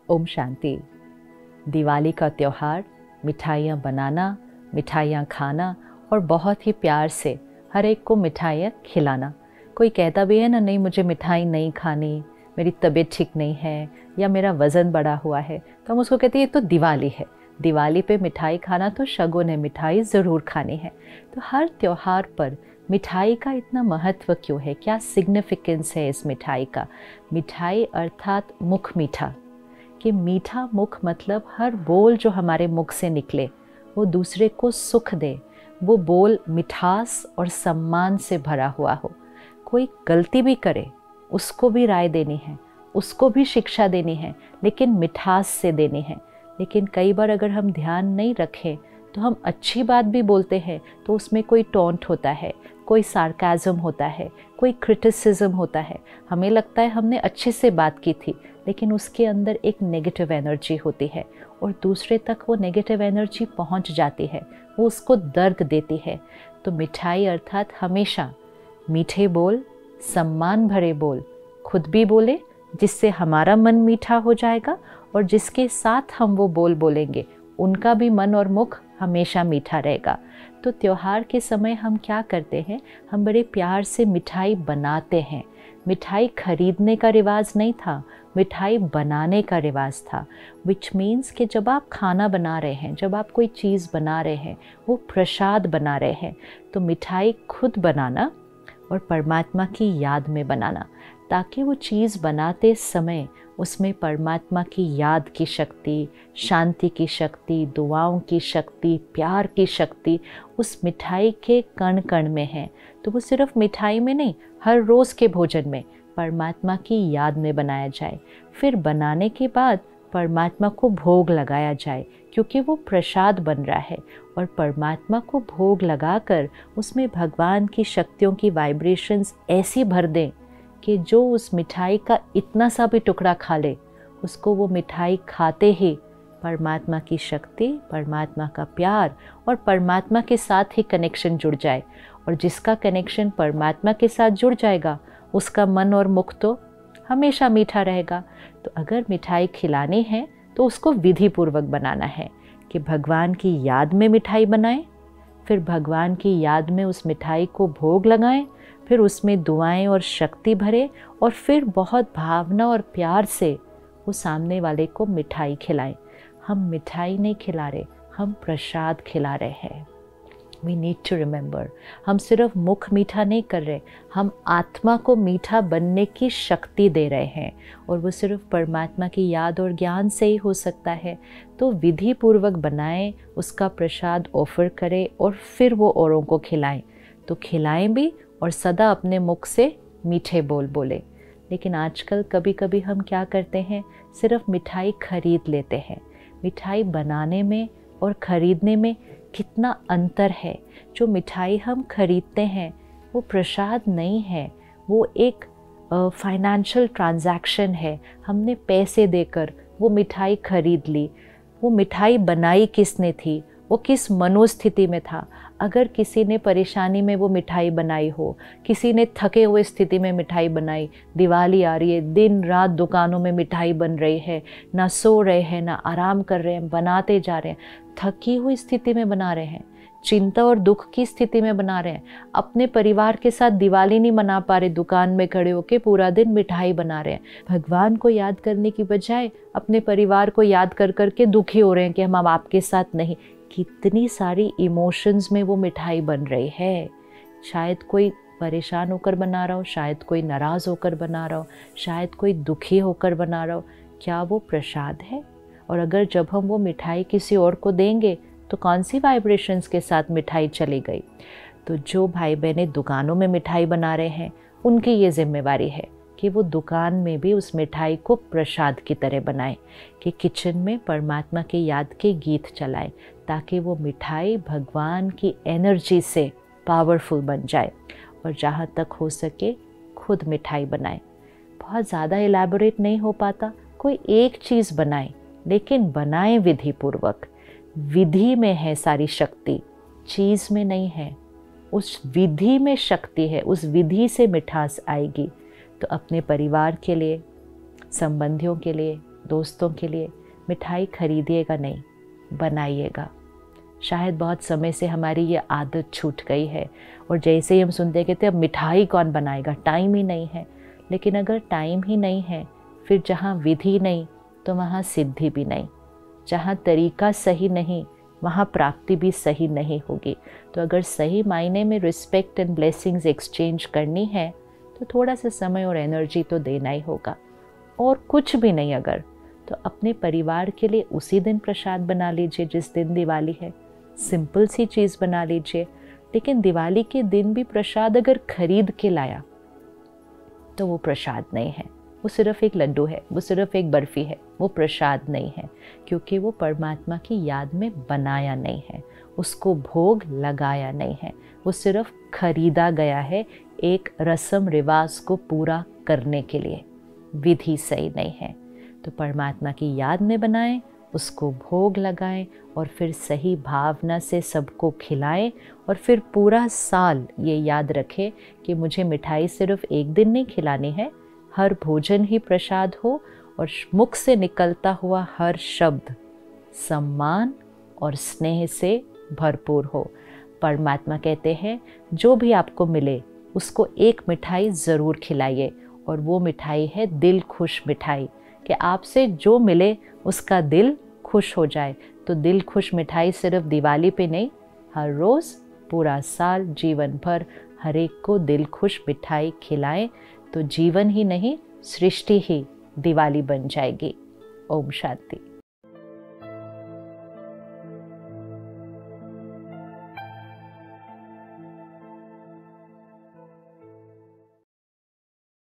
ओम शांति। दिवाली का त्यौहार, मिठाइयाँ बनाना, मिठाइयाँ खाना और बहुत ही प्यार से हर एक को मिठाइयाँ खिलाना। कोई कहता भी है ना, नहीं मुझे मिठाई नहीं खानी, मेरी तबीयत ठीक नहीं है या मेरा वज़न बढ़ा हुआ है, तो हम उसको कहते हैं ये तो दिवाली है, दिवाली पे मिठाई खाना तो शगुन है, मिठाई ज़रूर खानी है। तो हर त्यौहार पर मिठाई का इतना महत्व क्यों है, क्या सिग्निफिकेंस है इस मिठाई का? मिठाई अर्थात मुख मीठा, कि मीठा मुख मतलब हर बोल जो हमारे मुख से निकले वो दूसरे को सुख दे, वो बोल मिठास और सम्मान से भरा हुआ हो। कोई गलती भी करे उसको भी राय देनी है, उसको भी शिक्षा देनी है, लेकिन मिठास से देनी है। लेकिन कई बार अगर हम ध्यान नहीं रखें तो हम अच्छी बात भी बोलते हैं तो उसमें कोई टोंट होता है, कोई सार्काज़म होता है, कोई क्रिटिसिज्म होता है। हमें लगता है हमने अच्छे से बात की थी, लेकिन उसके अंदर एक नेगेटिव एनर्जी होती है और दूसरे तक वो नेगेटिव एनर्जी पहुंच जाती है, वो उसको दर्द देती है। तो मिठाई अर्थात हमेशा मीठे बोल, सम्मान भरे बोल खुद भी बोले, जिससे हमारा मन मीठा हो जाएगा और जिसके साथ हम वो बोल बोलेंगे उनका भी मन और मुख हमेशा मीठा रहेगा। तो त्योहार के समय हम क्या करते हैं, हम बड़े प्यार से मिठाई बनाते हैं। मिठाई खरीदने का रिवाज नहीं था, मिठाई बनाने का रिवाज था। विच मीन्स कि जब आप खाना बना रहे हैं, जब आप कोई चीज़ बना रहे हैं, वो प्रसाद बना रहे हैं, तो मिठाई खुद बनाना और परमात्मा की याद में बनाना, ताकि वो चीज़ बनाते समय उसमें परमात्मा की याद की शक्ति, शांति की शक्ति, दुआओं की शक्ति, प्यार की शक्ति उस मिठाई के कण कण में है। तो वो सिर्फ मिठाई में नहीं, हर रोज़ के भोजन में परमात्मा की याद में बनाया जाए। फिर बनाने के बाद परमात्मा को भोग लगाया जाए, क्योंकि वो प्रसाद बन रहा है। और परमात्मा को भोग लगाकर उसमें भगवान की शक्तियों की वाइब्रेशंस ऐसी भर दें कि जो उस मिठाई का इतना सा भी टुकड़ा खा ले, उसको वो मिठाई खाते ही परमात्मा की शक्ति, परमात्मा का प्यार और परमात्मा के साथ ही कनेक्शन जुड़ जाए। और जिसका कनेक्शन परमात्मा के साथ जुड़ जाएगा उसका मन और मुख तो हमेशा मीठा रहेगा। तो अगर मिठाई खिलानी है तो उसको विधि पूर्वक बनाना है कि भगवान की याद में मिठाई बनाएं, फिर भगवान की याद में उस मिठाई को भोग लगाएं, फिर उसमें दुआएं और शक्ति भरे और फिर बहुत भावना और प्यार से वो सामने वाले को मिठाई खिलाएं। हम मिठाई नहीं खिला रहे, हम प्रसाद खिला रहे हैं। We need to remember, हम सिर्फ मुख मीठा नहीं कर रहे, हम आत्मा को मीठा बनने की शक्ति दे रहे हैं, और वो सिर्फ परमात्मा की याद और ज्ञान से ही हो सकता है। तो विधि पूर्वक बनाएं, उसका प्रसाद ऑफर करें और फिर वो औरों को खिलाएं। तो खिलाएं भी और सदा अपने मुख से मीठे बोल बोले। लेकिन आजकल कभी कभी हम क्या करते हैं, सिर्फ मिठाई खरीद लेते हैं। मिठाई बनाने में और खरीदने में कितना अंतर है। जो मिठाई हम खरीदते हैं वो प्रसाद नहीं है, वो एक फाइनेंशियल ट्रांजैक्शन है। हमने पैसे देकर वो मिठाई खरीद ली। वो मिठाई बनाई किसने थी, वो किस मनोस्थिति में था। अगर किसी ने परेशानी में वो मिठाई बनाई हो, किसी ने थके हुए स्थिति में मिठाई बनाई, दिवाली आ रही है, दिन रात दुकानों में मिठाई बन रही है, ना सो रहे हैं ना आराम कर रहे हैं, बनाते जा रहे हैं, थकी हुई स्थिति में बना रहे हैं, चिंता और दुख की स्थिति में बना रहे हैं, अपने परिवार के साथ दिवाली नहीं मना पा रहे, दुकान में खड़े होके पूरा दिन मिठाई बना रहे हैं। भगवान को याद करने की बजाय अपने परिवार को याद कर करके दुखी हो रहे हैं कि हम अब आपके साथ नहीं। कितनी सारी इमोशंस में वो मिठाई बन रही है। शायद कोई परेशान होकर बना रहा हो, शायद कोई नाराज़ होकर बना रहा हो, शायद कोई दुखी होकर बना रहा हो। क्या वो प्रसाद है? और अगर जब हम वो मिठाई किसी और को देंगे तो कौन सी वाइब्रेशंस के साथ मिठाई चली गई? तो जो भाई बहनें दुकानों में मिठाई बना रहे हैं, उनकी ये जिम्मेवारी है कि वो दुकान में भी उस मिठाई को प्रसाद की तरह बनाएं, कि किचन में परमात्मा की याद के गीत चलाएं, ताकि वो मिठाई भगवान की एनर्जी से पावरफुल बन जाए। और जहाँ तक हो सके खुद मिठाई बनाएं। बहुत ज़्यादा इलैबोरेट नहीं हो पाता, कोई एक चीज़ बनाएं, लेकिन बनाएं विधि पूर्वक। विधि में है सारी शक्ति, चीज़ में नहीं है। उस विधि में शक्ति है, उस विधि से मिठास आएगी। तो अपने परिवार के लिए, संबंधियों के लिए, दोस्तों के लिए मिठाई खरीदिएगा नहीं, बनाइएगा। शायद बहुत समय से हमारी ये आदत छूट गई है और जैसे ही हम सुनते कहते अब मिठाई कौन बनाएगा, टाइम ही नहीं है। लेकिन अगर टाइम ही नहीं है, फिर जहाँ विधि नहीं तो वहाँ सिद्धि भी नहीं, जहाँ तरीका सही नहीं वहाँ प्राप्ति भी सही नहीं होगी। तो अगर सही मायने में रिस्पेक्ट एंड ब्लेसिंग्स एक्सचेंज करनी है तो थोड़ा सा समय और एनर्जी तो देना ही होगा। और कुछ भी नहीं अगर, तो अपने परिवार के लिए उसी दिन प्रसाद बना लीजिए जिस दिन दिवाली है, सिंपल सी चीज़ बना लीजिए। लेकिन दिवाली के दिन भी प्रसाद अगर खरीद के लाया तो वो प्रसाद नहीं है, वो सिर्फ एक लड्डू है, वो सिर्फ एक बर्फ़ी है, वो प्रसाद नहीं है, क्योंकि वो परमात्मा की याद में बनाया नहीं है, उसको भोग लगाया नहीं है, वो सिर्फ खरीदा गया है एक रस्म रिवाज को पूरा करने के लिए। विधि सही नहीं है। तो परमात्मा की याद में बनाएं, उसको भोग लगाएं और फिर सही भावना से सबको खिलाएं। और फिर पूरा साल ये याद रखें कि मुझे मिठाई सिर्फ एक दिन नहीं खिलानी है, हर भोजन ही प्रसाद हो और मुख से निकलता हुआ हर शब्द सम्मान और स्नेह से भरपूर हो। परमात्मा कहते हैं जो भी आपको मिले उसको एक मिठाई ज़रूर खिलाइए, और वो मिठाई है दिल खुश मिठाई, कि आपसे जो मिले उसका दिल खुश हो जाए। तो दिल खुश मिठाई सिर्फ दिवाली पे नहीं, हर रोज़ पूरा साल जीवन भर हर एक को दिल खुश मिठाई खिलाएं, तो जीवन ही नहीं सृष्टि ही दिवाली बन जाएगी। ओम शांति।